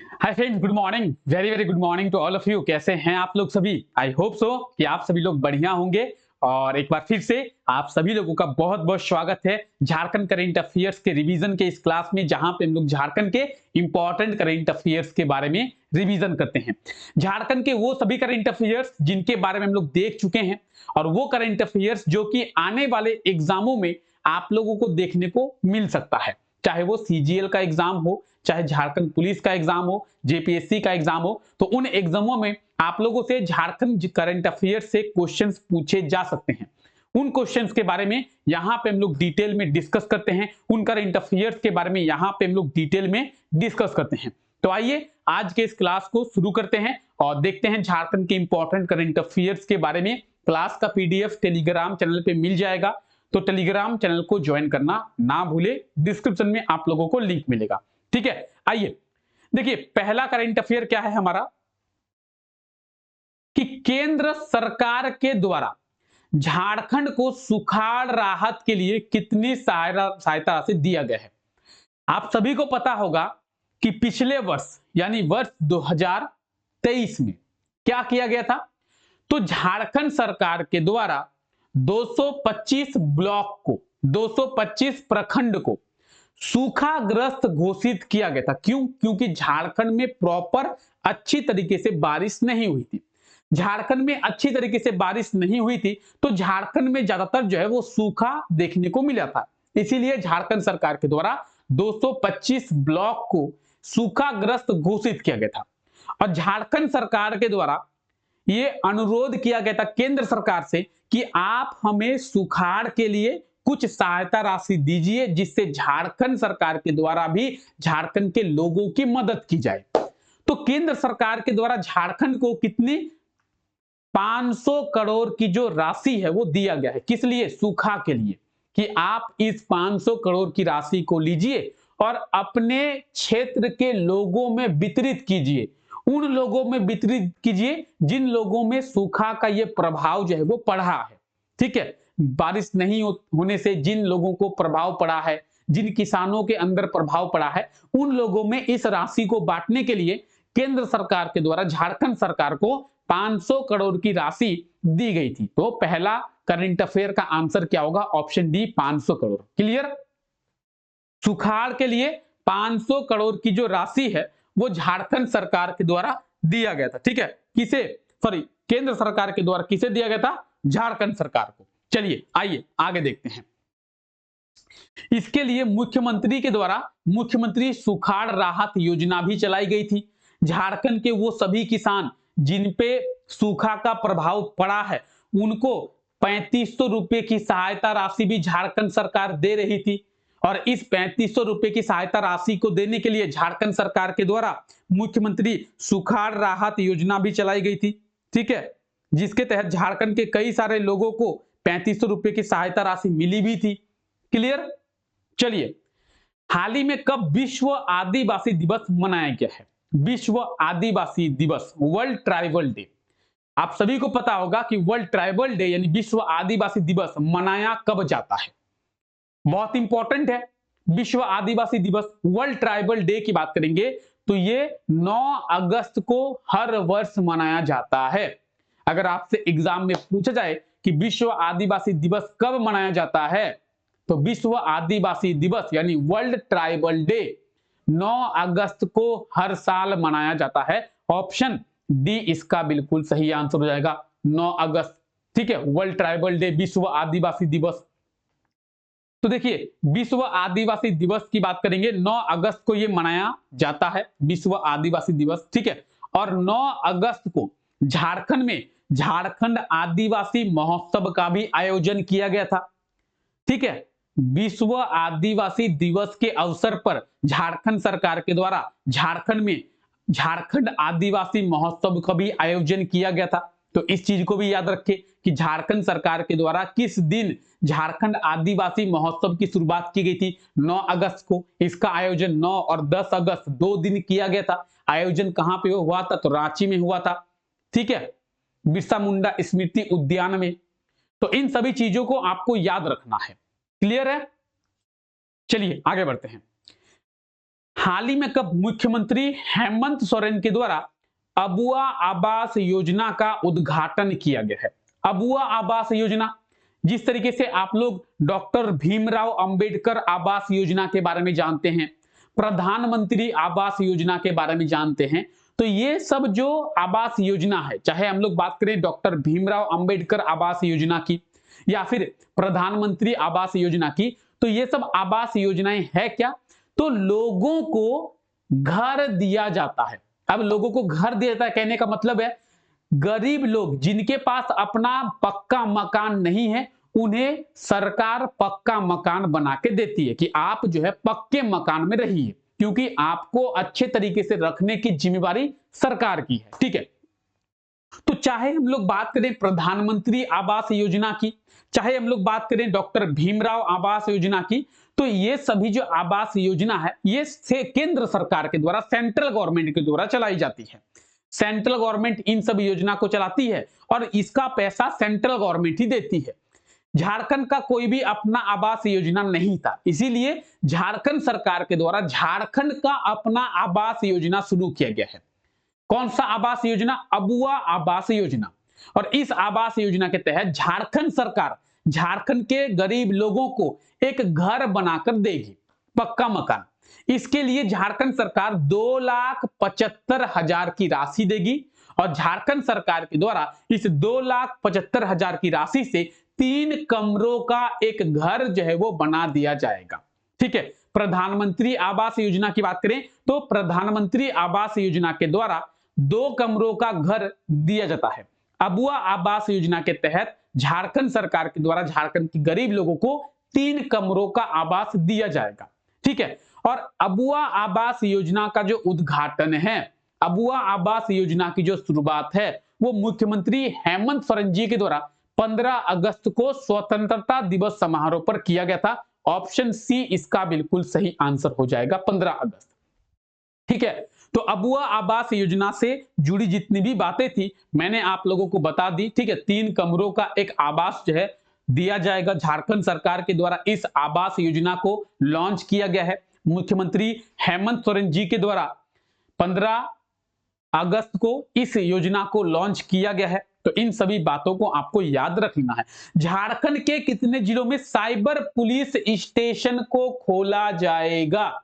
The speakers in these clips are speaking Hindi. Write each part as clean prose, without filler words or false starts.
Hi friends, good morning. Very very good morning to all of you. कैसे हैं आप लोग सभी? आई होप सो कि आप सभी लोग बढ़िया होंगे। और एक बार फिर से आप सभी लोगों का बहुत बहुत स्वागत है झारखंड करंट अफेयर्स के रिवीजन के इस क्लास में, जहां पे हम लोग झारखंड के इंपॉर्टेंट करंट अफेयर्स के बारे में रिवीजन करते हैं। झारखंड के वो सभी करंट अफेयर्स जिनके बारे में हम लोग देख चुके हैं, और वो करंट अफेयर्स जो कि आने वाले एग्जामों में आप लोगों को देखने को मिल सकता है, चाहे वो सीजीएल का एग्जाम हो, चाहे झारखंड पुलिस का एग्जाम हो, जेपीएससी का एग्जाम हो। तो उन एग्जामों में आप लोगों से झारखंड करंट अफेयर्स से क्वेश्चंस पूछे जा सकते हैं। उन क्वेश्चंस के बारे में यहां पे हम लोग डिटेल में डिस्कस करते हैं, उन करंट अफेयर्स के बारे में यहां पे हम लोग डिटेल में डिस्कस करते हैं। तो आइए आज के इस क्लास को शुरू करते हैं और देखते हैं झारखंड के इंपॉर्टेंट करंट अफेयर्स के बारे में। क्लास का पीडीएफ टेलीग्राम चैनल पे मिल जाएगा, तो टेलीग्राम चैनल को ज्वाइन करना ना भूले। डिस्क्रिप्शन में आप लोगों को लिंक मिलेगा। ठीक है, आइए देखिए पहला करंट अफेयर क्या है हमारा, कि केंद्र सरकार के द्वारा झारखंड को सुखाड़ राहत के लिए कितनी सहायता राशि दिया गया है। आप सभी को पता होगा कि पिछले वर्ष यानी वर्ष 2023 में क्या किया गया था। तो झारखंड सरकार के द्वारा 225 ब्लॉक को, 225 प्रखंड को सूखाग्रस्त घोषित किया गया था। क्यों? क्योंकि झारखंड में प्रॉपर अच्छी तरीके से बारिश नहीं हुई थी। झारखंड में अच्छी तरीके से बारिश नहीं हुई थी, तो झारखंड में ज्यादातर जो है वो सूखा देखने को मिला था। इसीलिए झारखंड सरकार के द्वारा 225 ब्लॉक को सूखाग्रस्त घोषित किया गया था। और झारखंड सरकार के द्वारा ये अनुरोध किया गया था केंद्र सरकार से कि आप हमें सुखाड़ के लिए कुछ सहायता राशि दीजिए, जिससे झारखंड सरकार के द्वारा भी झारखंड के लोगों की मदद की जाए। तो केंद्र सरकार के द्वारा झारखंड को कितनी 500 करोड़ की जो राशि है वो दिया गया है। किस लिए? सूखा के लिए, कि आप इस 500 करोड़ की राशि को लीजिए और अपने क्षेत्र के लोगों में वितरित कीजिए। उन लोगों में वितरित कीजिए जिन लोगों में सूखा का ये प्रभाव जो है वो पड़ा है। ठीक है, बारिश नहीं होने से जिन लोगों को प्रभाव पड़ा है, जिन किसानों के अंदर प्रभाव पड़ा है, उन लोगों में इस राशि को बांटने के लिए केंद्र सरकार के द्वारा झारखंड सरकार को 500 करोड़ की राशि दी गई थी। तो पहला करंट अफेयर का आंसर क्या होगा? Option D, 500 crore. क्लियर? सुखाड़ के लिए 500 करोड़ की जो राशि है वो झारखंड सरकार के द्वारा दिया गया था। ठीक है, किसे? सॉरी, केंद्र सरकार के द्वारा किसे दिया गया था? झारखंड सरकार को। चलिए आइए आगे देखते हैं। इसके लिए मुख्यमंत्री के द्वारा मुख्यमंत्री सुखाड़ राहत योजना भी चलाई गई थी। झारखंड के वो सभी किसान जिन पे सूखा का प्रभाव पड़ा है, उनको 3500 रुपए की सहायता राशि भी झारखंड सरकार दे रही थी। और इस 3500 रुपए की सहायता राशि को देने के लिए झारखंड सरकार के द्वारा मुख्यमंत्री सुखाड़ राहत योजना भी चलाई गई थी। ठीक है, जिसके तहत झारखंड के कई सारे लोगों को 3500 रुपए की सहायता राशि मिली भी थी। क्लियर? चलिए, हाल ही में कब विश्व आदिवासी दिवस मनाया गया है? विश्व आदिवासी दिवस, वर्ल्ड ट्राइबल डे। आप सभी को पता होगा कि वर्ल्ड ट्राइबल डे यानी विश्व आदिवासी दिवस मनाया कब जाता है। बहुत इंपॉर्टेंट है। विश्व आदिवासी दिवस, वर्ल्ड ट्राइबल डे की बात करेंगे तो ये 9 अगस्त को हर वर्ष मनाया जाता है। अगर आपसे एग्जाम में पूछा जाए कि विश्व आदिवासी दिवस कब मनाया जाता है, तो विश्व आदिवासी दिवस यानी वर्ल्ड ट्राइबल डे 9 अगस्त को हर साल मनाया जाता है। ऑप्शन डी इसका बिल्कुल सही आंसर हो जाएगा, 9 अगस्त। ठीक है, वर्ल्ड ट्राइबल डे, विश्व आदिवासी दिवस। तो देखिए, विश्व आदिवासी दिवस की बात करेंगे, 9 अगस्त को यह मनाया जाता है, विश्व आदिवासी दिवस। ठीक है, और 9 अगस्त को झारखंड में झारखंड आदिवासी महोत्सव का भी आयोजन किया गया था। ठीक है, विश्व आदिवासी दिवस के अवसर पर झारखंड सरकार के द्वारा झारखंड में झारखंड आदिवासी महोत्सव का भी आयोजन किया गया था। तो इस चीज को भी याद रखें कि झारखंड सरकार के द्वारा किस दिन झारखंड आदिवासी महोत्सव की शुरुआत की गई थी? 9 अगस्त को। इसका आयोजन 9 और 10 अगस्त 2 दिन किया गया था। आयोजन कहां पे हुआ था? तो रांची में हुआ था। ठीक है, बिरसा मुंडा स्मृति उद्यान में। तो इन सभी चीजों को आपको याद रखना है। क्लियर है? चलिए आगे बढ़ते हैं। हाल ही में कब मुख्यमंत्री हेमंत सोरेन के द्वारा अबुआ आवास योजना का उद्घाटन किया गया है। अबुआ आवास योजना, जिस तरीके से आप लोग डॉक्टर भीमराव अंबेडकर आवास योजना के बारे में जानते हैं, प्रधानमंत्री आवास योजना के बारे में जानते हैं, तो ये सब जो आवास योजना है, चाहे हम लोग बात करें डॉक्टर भीमराव अंबेडकर आवास योजना की या फिर प्रधानमंत्री आवास योजना की, तो ये सब आवास योजनाएं है क्या? तो लोगों को घर दिया जाता है। अब लोगों को घर दिया जाता है कहने का मतलब है गरीब लोग जिनके पास अपना पक्का मकान नहीं है, उन्हें सरकार पक्का मकान बना के देती है कि आप जो है पक्के मकान में रहिए, क्योंकि आपको अच्छे तरीके से रखने की जिम्मेवारी सरकार की है। ठीक है, तो चाहे हम लोग बात करें प्रधानमंत्री आवास योजना की, चाहे हम लोग बात करें डॉक्टर भीमराव आवास योजना की, तो ये सभी जो आवास योजना है ये से केंद्र सरकार के द्वारा, सेंट्रल गवर्नमेंट के द्वारा चलाई जाती है। सेंट्रल गवर्नमेंट इन सब योजना को चलाती है और इसका पैसा सेंट्रल गवर्नमेंट ही देती है। झारखंड का कोई भी अपना आवास योजना नहीं था, इसीलिए झारखंड सरकार के द्वारा झारखंड का अपना आवास योजना शुरू किया गया है। कौन सा आवास योजना? अबुआ आवास योजना। और इस आवास योजना के तहत झारखंड सरकार झारखंड के गरीब लोगों को एक घर बनाकर देगी, पक्का मकान। इसके लिए झारखंड सरकार 2,75,000 की राशि देगी और झारखंड सरकार के द्वारा इस 2,75,000 की राशि से 3 कमरों का एक घर जो है वो बना दिया जाएगा। ठीक है, प्रधानमंत्री आवास योजना की बात करें तो प्रधानमंत्री आवास योजना के द्वारा 2 कमरों का घर दिया जाता है। अबुआ आवास योजना के तहत झारखंड सरकार के द्वारा झारखंड के गरीब लोगों को 3 कमरों का आवास दिया जाएगा। ठीक है, और अबुआ आवास योजना का जो उद्घाटन है, अबुआ आवास योजना की जो शुरुआत है, वो मुख्यमंत्री हेमंत सोरेन जी के द्वारा 15 अगस्त को स्वतंत्रता दिवस समारोह पर किया गया था। ऑप्शन सी इसका बिल्कुल सही आंसर हो जाएगा, 15 अगस्त। ठीक है, तो अबुआ आवास योजना से जुड़ी जितनी भी बातें थी मैंने आप लोगों को बता दी। ठीक है, 3 कमरों का एक आवास जो है दिया जाएगा। झारखंड सरकार के द्वारा इस आवास योजना को लॉन्च किया गया है। मुख्यमंत्री हेमंत सोरेन जी के द्वारा 15 अगस्त को इस योजना को लॉन्च किया गया है। तो इन सभी बातों को आपको याद रखना है। झारखंड के कितने जिलों में साइबर पुलिस स्टेशन को खोला जाएगा?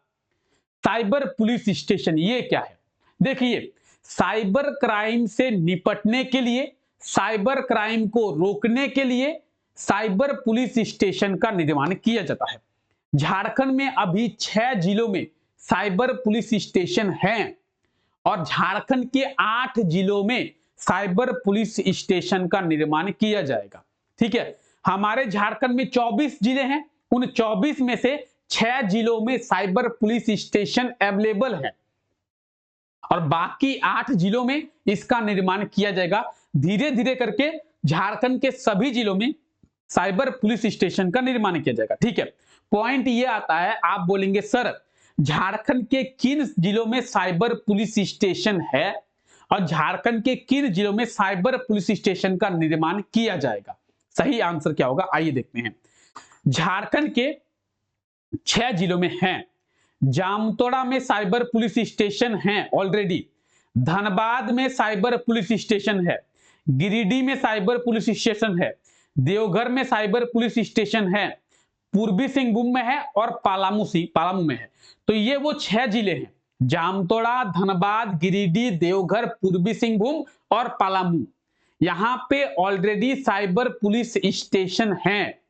साइबर पुलिस स्टेशन ये क्या है? देखिए, साइबर क्राइम से निपटने के लिए, साइबर क्राइम को रोकने के लिए साइबर पुलिस स्टेशन का निर्माण किया जाता है। झारखंड में अभी 6 जिलों में साइबर पुलिस स्टेशन हैं और झारखंड के 8 जिलों में साइबर पुलिस स्टेशन का निर्माण किया जाएगा। ठीक है, हमारे झारखंड में 24 जिले हैं, उन 24 में से 6 जिलों में साइबर पुलिस स्टेशन अवेलेबल है और बाकी 8 जिलों में इसका निर्माण किया जाएगा। धीरे धीरे करके झारखंड के सभी जिलों में साइबर पुलिस स्टेशन का निर्माण किया जाएगा। ठीक है, पॉइंट ये आता है, आप बोलेंगे सर झारखंड के किन जिलों में साइबर पुलिस स्टेशन है और झारखंड के किन जिलों में साइबर पुलिस स्टेशन का निर्माण किया जाएगा? सही आंसर क्या होगा, आइए देखते हैं। झारखंड के 6 जिलों में हैं। जामतोड़ा में साइबर पुलिस स्टेशन है ऑलरेडी, धनबाद में साइबर पुलिस स्टेशन है, गिरिडीह में साइबर पुलिस स्टेशन है, देवघर में साइबर पुलिस स्टेशन है, पूर्वी सिंहभूम में है और पालामू में है। तो ये वो 6 जिले हैं, जामतोड़ा, धनबाद, गिरिडीह, देवघर, पूर्वी सिंहभूम और पालामू। यहां पे ऑलरेडी साइबर पुलिस स्टेशन है।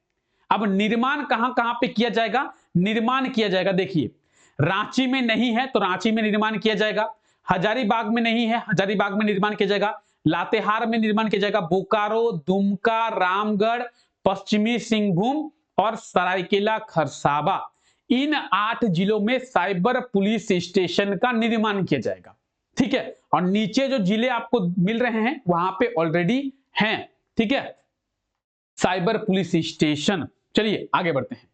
अब निर्माण कहां कहां पे किया जाएगा? निर्माण किया जाएगा, देखिए रांची में नहीं है तो रांची में निर्माण किया जाएगा, हजारीबाग में नहीं है, हजारीबाग में निर्माण किया जाएगा, लातेहार में निर्माण किया जाएगा, बोकारो, दुमका, रामगढ़, पश्चिमी सिंहभूम और सरायकेला खरसावा, इन 8 जिलों में साइबर पुलिस स्टेशन का निर्माण किया जाएगा। ठीक है, और नीचे जो जिले आपको मिल रहे हैं वहां पे ऑलरेडी हैं। ठीक है, साइबर पुलिस स्टेशन। चलिए आगे बढ़ते हैं।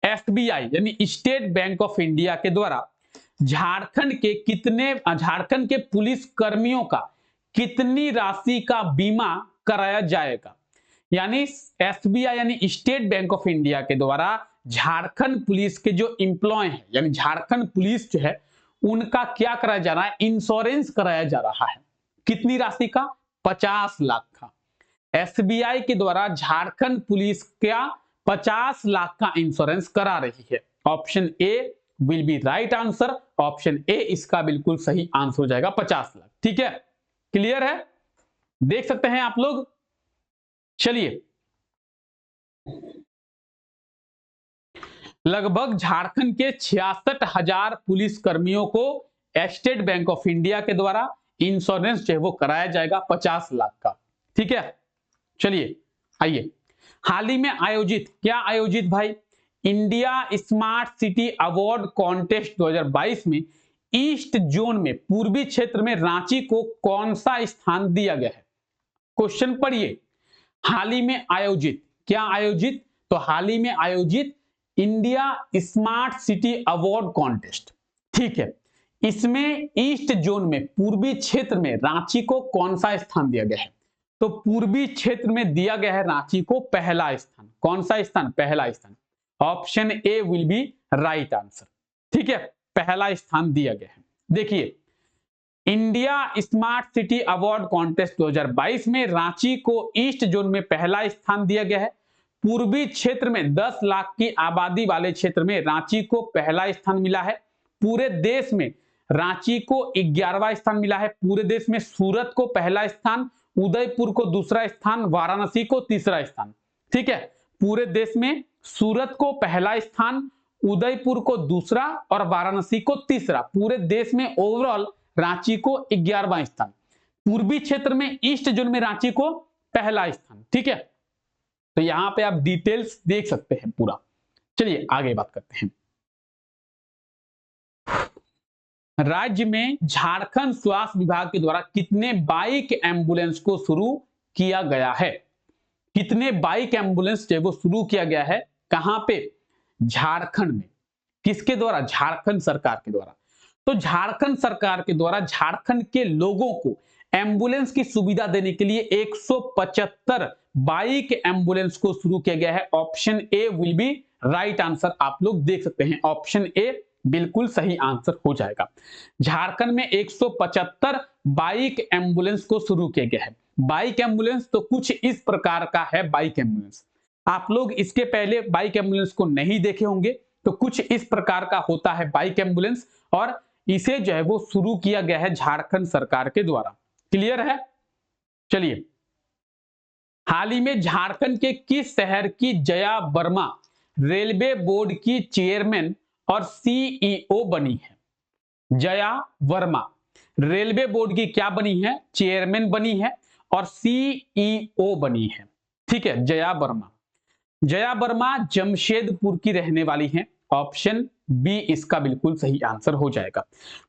एसबीआई यानी स्टेट बैंक ऑफ इंडिया के द्वारा झारखंड के पुलिस कर्मियों का कितनी राशि का बीमा कराया जाएगा? यानी एसबीआई यानी स्टेट बैंक ऑफ इंडिया के द्वारा झारखंड पुलिस के जो एम्प्लॉय हैं, यानी झारखंड पुलिस जो है उनका क्या कराया जा रहा है, इंश्योरेंस कराया जा रहा है। कितनी राशि का? 50 लाख का। एसबीआई के द्वारा झारखंड पुलिस का 50 लाख का इंश्योरेंस करा रही है। Option A will be right answer. Option A इसका बिल्कुल सही आंसर हो जाएगा, 50 लाख। ठीक है, क्लियर है, देख सकते हैं आप लोग। चलिए, लगभग झारखंड के 66,000 पुलिस कर्मियों को स्टेट बैंक ऑफ इंडिया के द्वारा इंश्योरेंस जो है वो कराया जाएगा 50 लाख का। ठीक है, चलिए आइए, हाल ही में आयोजित, क्या आयोजित भाई, India smart city award contest 2022 में ईस्ट जोन में पूर्वी क्षेत्र में रांची को कौन सा स्थान दिया गया है? क्वेश्चन पढ़िए, हाल ही में आयोजित, क्या आयोजित? तो हाल ही में आयोजित India smart city award contest. ठीक है, इसमें ईस्ट जोन में पूर्वी क्षेत्र में रांची को कौन सा स्थान दिया गया है? तो पूर्वी क्षेत्र में दिया गया है रांची को पहला स्थान। कौन सा स्थान? पहला स्थान। Option A will be right answer. ठीक है, पहला स्थान दिया गया है। देखिए, India smart city award contest 2022 में रांची को ईस्ट जोन में पहला स्थान दिया गया है। पूर्वी क्षेत्र में 10 लाख की आबादी वाले क्षेत्र में रांची को पहला स्थान मिला है। पूरे देश में रांची को 11वां स्थान मिला है। पूरे देश में सूरत को पहला स्थान, उदयपुर को दूसरा स्थान, वाराणसी को तीसरा स्थान। ठीक है, पूरे देश में सूरत को पहला स्थान, उदयपुर को दूसरा और वाराणसी को तीसरा। पूरे देश में ओवरऑल रांची को 11वां स्थान। पूर्वी क्षेत्र में ईस्ट जोन में रांची को पहला स्थान। ठीक है, तो यहां पे आप डिटेल्स देख सकते हैं पूरा। चलिए आगे बात करते हैं। राज्य में झारखंड स्वास्थ्य विभाग के द्वारा कितने बाइक एम्बुलेंस को शुरू किया गया है? कितने बाइक एम्बुलेंस जो शुरू किया गया है? कहां पे? झारखंड में। किसके द्वारा? झारखंड सरकार के द्वारा। तो झारखंड सरकार के द्वारा झारखंड के लोगों को एम्बुलेंस की सुविधा देने के लिए 175 बाइक एम्बुलेंस को शुरू किया गया है। Option A will be right answer. आप लोग देख सकते हैं, ऑप्शन ए बिल्कुल सही आंसर हो जाएगा। झारखंड में 175 बाइक एम्बुलेंस को शुरू किया गया है। बाइक एम्बुलेंस तो कुछ इस प्रकार का है। बाइक एम्बुलेंस आप लोग इसके पहले बाइक एम्बुलेंस को नहीं देखे होंगे, तो कुछ इस प्रकार का होता है बाइक एम्बुलेंस, और इसे जो है वो शुरू किया गया है झारखंड सरकार के द्वारा। क्लियर है? चलिए, हाल ही में झारखंड के किस शहर की जया वर्मा रेलवे बोर्ड की चेयरमैन और सीईओ बनी है? जया वर्मा रेलवे बोर्ड की क्या बनी है? चेयरमैन बनी है और सीईओ बनी है। ठीक है, जया वर्मा। जया वर्मा जमशेदपुर की रहने वाली हैं। ऑप्शन बी इसका बिल्कुल सही आंसर हो जाएगा।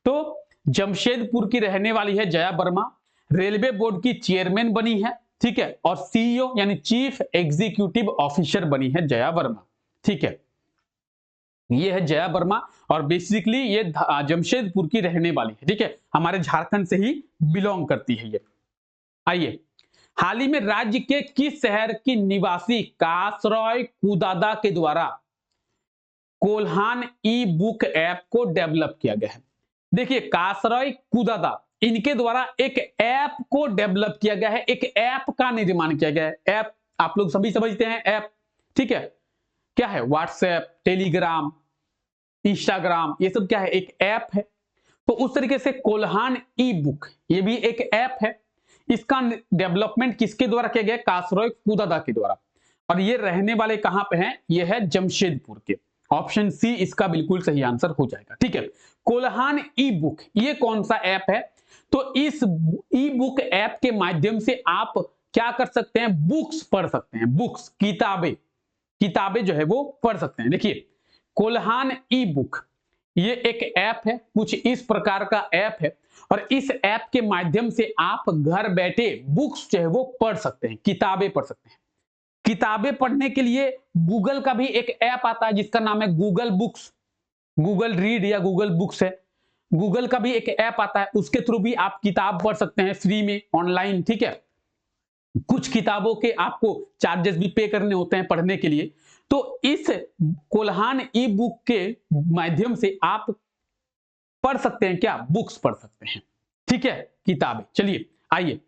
तो जमशेदपुर की रहने वाली है जया वर्मा, रेलवे बोर्ड की चेयरमैन बनी है। ठीक है, और सीईओ यानी चीफ एग्जीक्यूटिव ऑफिसर बनी है जया वर्मा। ठीक है, ये है जया वर्मा और बेसिकली ये जमशेदपुर की रहने वाली है। ठीक है, हमारे झारखंड से ही बिलोंग करती है ये। आइए, हाल ही में राज्य के किस शहर की निवासी कासरॉय कुदादा के द्वारा कोल्हान ई बुक ऐप को डेवलप किया गया है? देखिए, कासरॉय कुदादा इनके द्वारा एक ऐप को डेवलप किया गया है। एक ऐप का निर्माण किया गया है। ऐप आप लोग सभी समझते हैं ऐप। ठीक है, क्या है? व्हाट्सएप, टेलीग्राम, इंस्टाग्राम, ये सब क्या है? एक ऐप है। तो उस तरीके से कोल्हान ई बुक ये भी एक ऐप है। इसका डेवलपमेंट किसके द्वारा किया गया? कासरॉय कुदादा के द्वारा। और ये रहने वाले कहां पे हैं? ये है जमशेदपुर के। ऑप्शन सी इसका बिल्कुल सही आंसर हो जाएगा। ठीक है, कोल्हान ई बुक ये कौन सा ऐप है? तो इस ई बुक ऐप के माध्यम से आप क्या कर सकते हैं? बुक्स पढ़ सकते हैं। बुक्स, किताबें जो है वो पढ़ सकते हैं। देखिए, कोल्हान ई बुक ये एक ऐप है, कुछ इस प्रकार का ऐप है, और इस ऐप के माध्यम से आप घर बैठे बुक्स जो है वो पढ़ सकते हैं, किताबें पढ़ सकते हैं। किताबें पढ़ने के लिए गूगल का भी एक ऐप आता है जिसका नाम है गूगल बुक्स, गूगल रीड या गूगल बुक्स है। गूगल का भी एक ऐप आता है, उसके थ्रू भी आप किताब पढ़ सकते हैं फ्री में, ऑनलाइन। ठीक है, कुछ किताबों के आपको चार्जेस भी पे करने होते हैं पढ़ने के लिए। तो इस कोल्हान ई बुक के माध्यम से आप पढ़ सकते हैं, क्या बुक्स पढ़ सकते हैं, ठीक है, किताबें। चलिए आइए,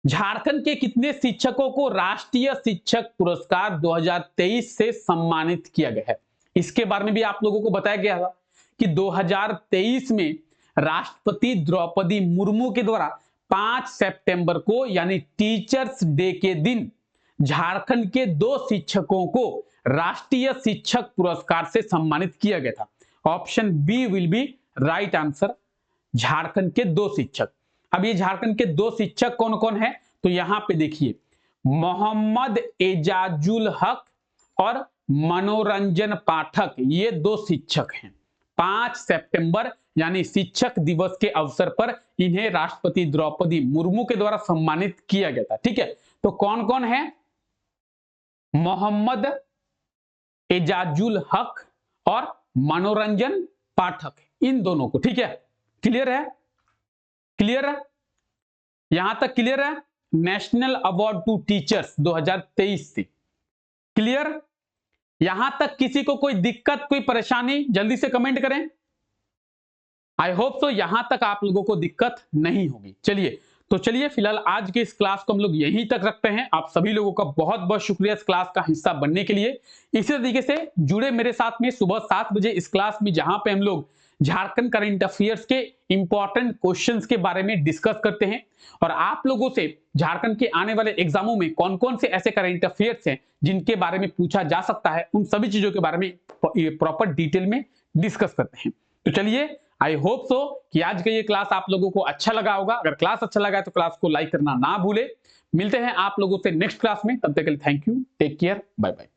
झारखंड के कितने शिक्षकों को राष्ट्रीय शिक्षक पुरस्कार 2023 से सम्मानित किया गया है? इसके बारे में भी आप लोगों को बताया गया था कि 2023 में राष्ट्रपति द्रौपदी मुर्मू के द्वारा 5 सितंबर को यानी टीचर्स डे के दिन झारखंड के 2 शिक्षकों को राष्ट्रीय शिक्षक पुरस्कार से सम्मानित किया गया था। Option B will be right answer, Jharkhand के 2 शिक्षक। अब ये झारखंड के 2 शिक्षक कौन कौन है? तो यहां पे देखिए, मोहम्मद एजाजुल हक और मनोरंजन पाठक, ये 2 शिक्षक हैं। 5 सितंबर यानी शिक्षक दिवस के अवसर पर इन्हें राष्ट्रपति द्रौपदी मुर्मू के द्वारा सम्मानित किया गया था, ठीक है। तो कौन कौन है? मोहम्मद एजाजुल हक और मनोरंजन पाठक, इन दोनों को, ठीक है। क्लियर है? क्लियर है? यहां तक क्लियर है? नेशनल अवार्ड टू टीचर्स 2023 से क्लियर? यहां तक किसी को कोई दिक्कत, कोई परेशानी, जल्दी से कमेंट करें। आई होप सो यहां तक आप लोगों को दिक्कत नहीं होगी। चलिए, तो चलिए फिलहाल आज के इस क्लास को हम लोग यहीं तक रखते हैं। आप सभी लोगों का बहुत बहुत शुक्रिया इस क्लास का हिस्सा बनने के लिए। इसी तरीके से जुड़े मेरे साथ में सुबह 7 बजे इस क्लास में, जहां पे हम लोग झारखंड करंट अफेयर्स के इंपॉर्टेंट क्वेश्चंस के बारे में डिस्कस करते हैं और आप लोगों से झारखंड के आने वाले एग्जामों में कौन कौन से ऐसे करंट अफेयर्स हैं जिनके बारे में पूछा जा सकता है, उन सभी चीजों के बारे में प्रॉपर डिटेल में डिस्कस करते हैं। तो चलिए, आई होप सो कि आज का ये क्लास आप लोगों को अच्छा लगा होगा। अगर क्लास अच्छा लगा है तो क्लास को लाइक करना ना भूले। मिलते हैं आप लोगों से नेक्स्ट क्लास में, तब तक के लिए thank you, take care, bye bye.